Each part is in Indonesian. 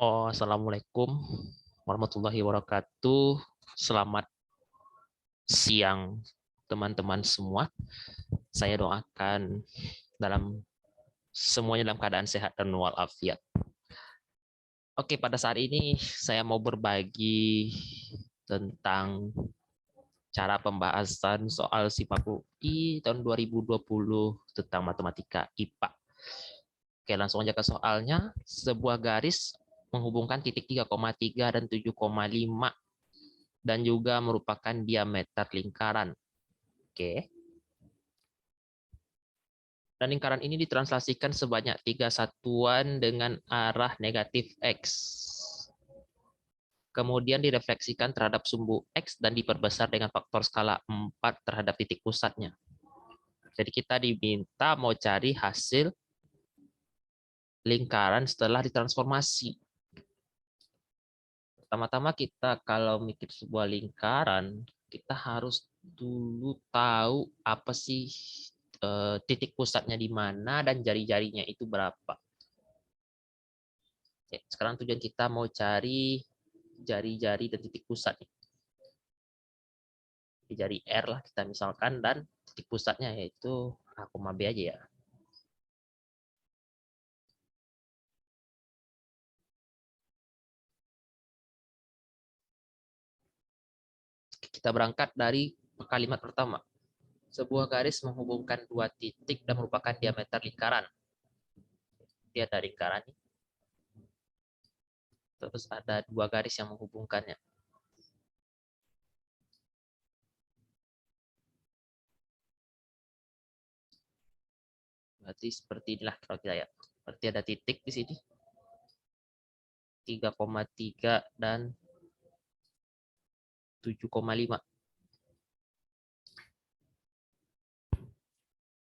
Assalamualaikum warahmatullahi wabarakatuh. Selamat siang teman-teman semua. Saya doakan semuanya dalam keadaan sehat dan walafiat. Oke, pada saat ini saya mau berbagi tentang cara pembahasan soal SIPAK UI tahun 2020 tentang matematika IPA. Oke, langsung aja ke soalnya. Sebuah garis menghubungkan titik 3,3 dan 7,5 dan juga merupakan diameter lingkaran. Oke. Dan lingkaran ini ditranslasikan sebanyak 3 satuan dengan arah negatif X. Kemudian direfleksikan terhadap sumbu X dan diperbesar dengan faktor skala 4 terhadap titik pusatnya. Jadi kita diminta mau cari hasil lingkaran setelah ditransformasi. Pertama-tama kita kalau mikir sebuah lingkaran, kita harus dulu tahu apa sih titik pusatnya di mana dan jari-jarinya itu berapa. Oke, sekarang tujuan kita mau cari jari-jari dan titik pusat. Jari R lah kita misalkan, dan titik pusatnya yaitu A, B aja ya. Kita berangkat dari kalimat pertama. Sebuah garis menghubungkan dua titik dan merupakan diameter lingkaran. Dia ada lingkaran. Terus ada dua garis yang menghubungkannya. Berarti seperti inilah kalau kita ya. Berarti ada titik di sini. 3,3 dan 7,5.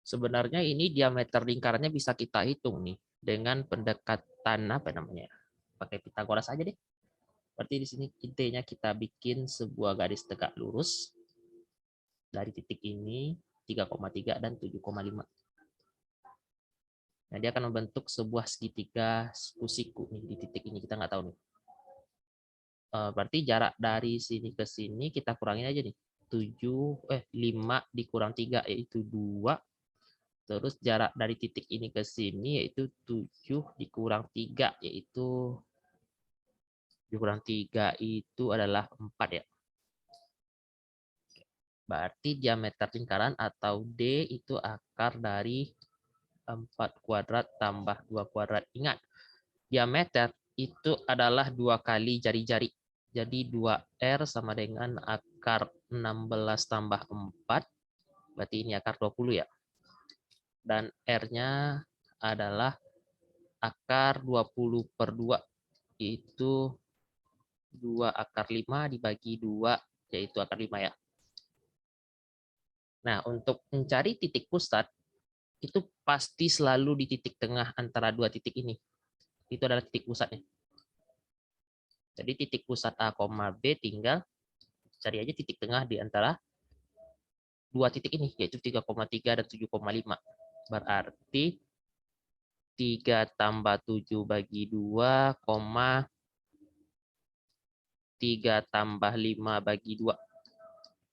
Sebenarnya ini diameter lingkarannya bisa kita hitung nih dengan pendekatan apa namanya? Pakai Pitagoras aja deh. Berarti di sini intinya kita bikin sebuah garis tegak lurus dari titik ini 3,3 dan 7,5. Nah, dia akan membentuk sebuah segitiga siku nih di titik ini, kita nggak tahu nih. Berarti jarak dari sini ke sini kita kurangin aja nih. 5 dikurang 3 yaitu 2. Terus jarak dari titik ini ke sini yaitu 7 dikurang 3 yaitu dikurang 3 itu adalah 4 ya. Berarti diameter lingkaran atau D itu akar dari 4 kuadrat tambah 2 kuadrat. Ingat, diameter itu adalah 2 kali jari-jari. Jadi 2R sama dengan akar 16 tambah 4. Berarti ini akar 20 ya. Dan R-nya adalah akar 20 per 2. Itu 2 akar 5 dibagi 2, yaitu akar 5 ya. Nah, untuk mencari titik pusat, itu pasti selalu di titik tengah antara dua titik ini. Itu adalah titik pusatnya. Jadi titik pusat A, B tinggal cari aja titik tengah di antara dua titik ini, yaitu 3,3 dan 7,5. Berarti 3 tambah 7 bagi 2, 3 tambah 5 bagi 2.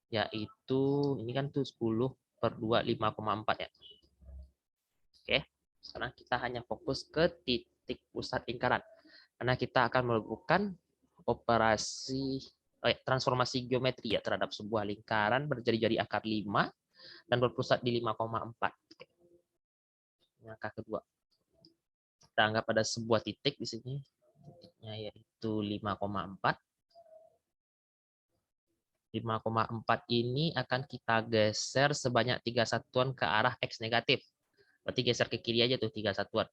Yaitu, ini kan tuh 10 per 2, 5,4 ya. Oke, sekarang kita hanya fokus ke titik pusat lingkaran. Karena kita akan melakukan operasi transformasi geometri ya terhadap sebuah lingkaran berjari-jari akar 5 dan berpusat di 5,4. Ini angka kedua. Kita anggap ada sebuah titik di sini. Titiknya yaitu 5,4. 5,4 ini akan kita geser sebanyak 3 satuan ke arah X negatif. Berarti geser ke kiri aja tuh 3 satuan.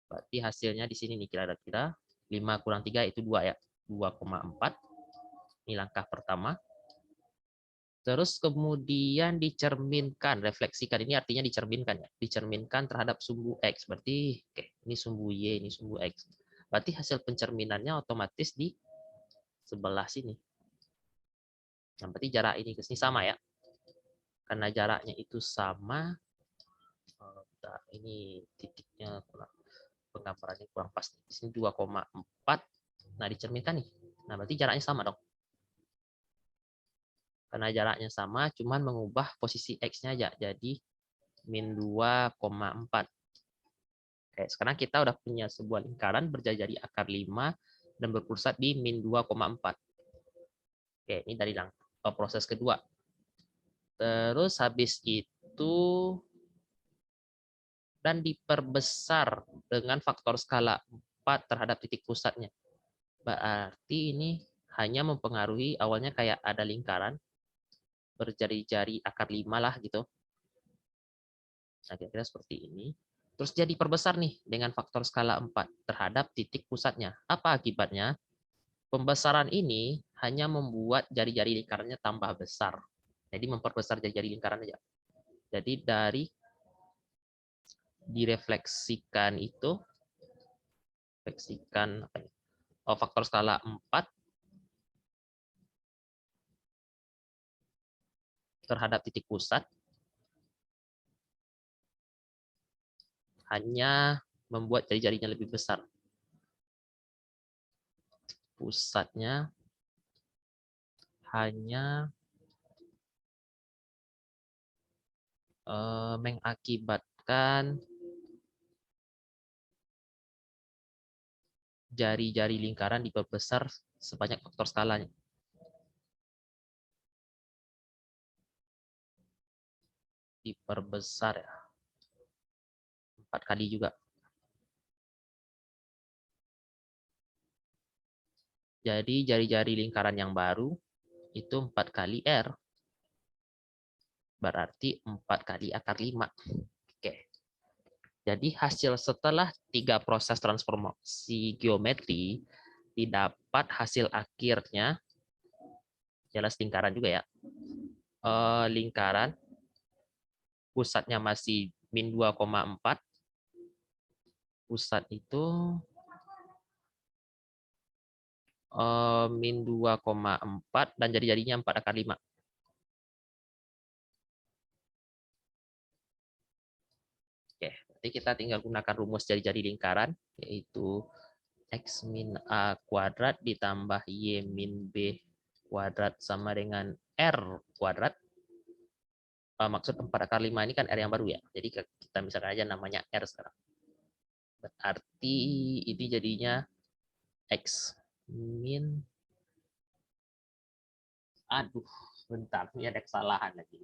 Berarti hasilnya di sini nih kira-kira 5 kurang 3 itu 2 ya. 2,4. Ini langkah pertama. Terus kemudian dicerminkan, refleksikan. Ini artinya dicerminkan ya. Dicerminkan terhadap sumbu X. Berarti ini sumbu Y, ini sumbu X. Berarti hasil pencerminannya otomatis di sebelah sini. Yang berarti jarak ini ke sini sama ya. Karena jaraknya itu sama. Ini titiknya kurang. penggambarannya kurang pas. Di sini 2,4. Nah, dicerminkan nih. Nah, berarti jaraknya sama dong. Karena jaraknya sama, cuman mengubah posisi X-nya aja. Jadi, min 2,4. Oke, sekarang kita udah punya sebuah lingkaran berjari-jari akar 5 dan berpusat di min 2,4. Oke, ini dari proses kedua. Terus habis itu, dan diperbesar dengan faktor skala 4 terhadap titik pusatnya. Berarti ini hanya mempengaruhi awalnya kayak ada lingkaran berjari-jari akar 5 lah gitu. Nah, kira-kira seperti ini. Terus dia diperbesar nih dengan faktor skala 4 terhadap titik pusatnya. Apa akibatnya? Pembesaran ini hanya membuat jari-jari lingkarannya tambah besar. Jadi memperbesar jari-jari lingkaran aja. Jadi dari direfleksikan itu, refleksikan apa ya? Faktor skala 4 terhadap titik pusat hanya membuat jari-jarinya lebih besar. Pusatnya hanya mengakibatkan jari-jari lingkaran diperbesar sebanyak faktor skalanya. Diperbesar ya. 4 kali juga. Jadi jari-jari lingkaran yang baru itu 4 kali R. Berarti 4 kali akar 5. Oke. Jadi hasil setelah 3 proses transformasi geometri, didapat hasil akhirnya, jelas lingkaran juga ya. Lingkaran, pusatnya masih min 2,4. Pusat itu min 2,4 dan jari-jarinya 4 akar 5. Oke, berarti kita tinggal gunakan rumus jari-jari lingkaran, yaitu X min A kuadrat ditambah Y min B kuadrat sama dengan R kuadrat. Maksud 4 akar 5 ini kan R yang baru ya, jadi kita misalkan aja namanya R sekarang. Berarti ini jadinya X min, aduh, bentar, ini ada kesalahan lagi.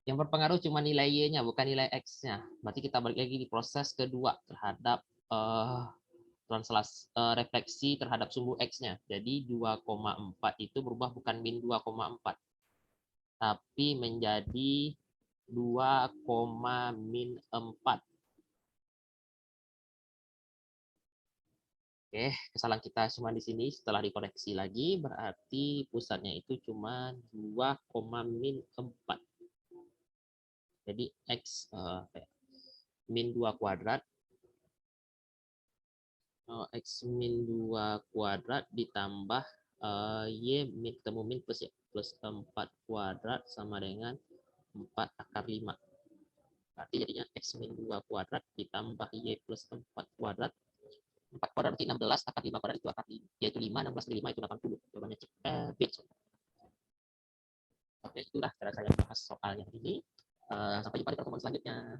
Yang berpengaruh cuma nilai Y-nya, bukan nilai X-nya. Berarti kita balik lagi di proses kedua terhadap refleksi terhadap sumbu X-nya. Jadi 2,4 itu berubah bukan min 2,4, tapi menjadi 2, min 4. Oke, kesalahan kita cuma di sini. Setelah dikoreksi lagi, berarti pusatnya itu cuma 2, min 4. Jadi X min 2 kuadrat, X min 2 kuadrat ditambah Y min, ketemu min plus ya, plus 4 kuadrat sama dengan 4 akar 5. Berarti jadinya X min 2 kuadrat ditambah Y plus 4 kuadrat. 4 kuadrat berarti 16, akar 5 kuadrat itu akar 5, yaitu 5, 16 kali 5 itu 80. Jawabannya cek B. Oke, itulah cara saya bahas soalnya ini. Sampai jumpa di pertemuan selanjutnya.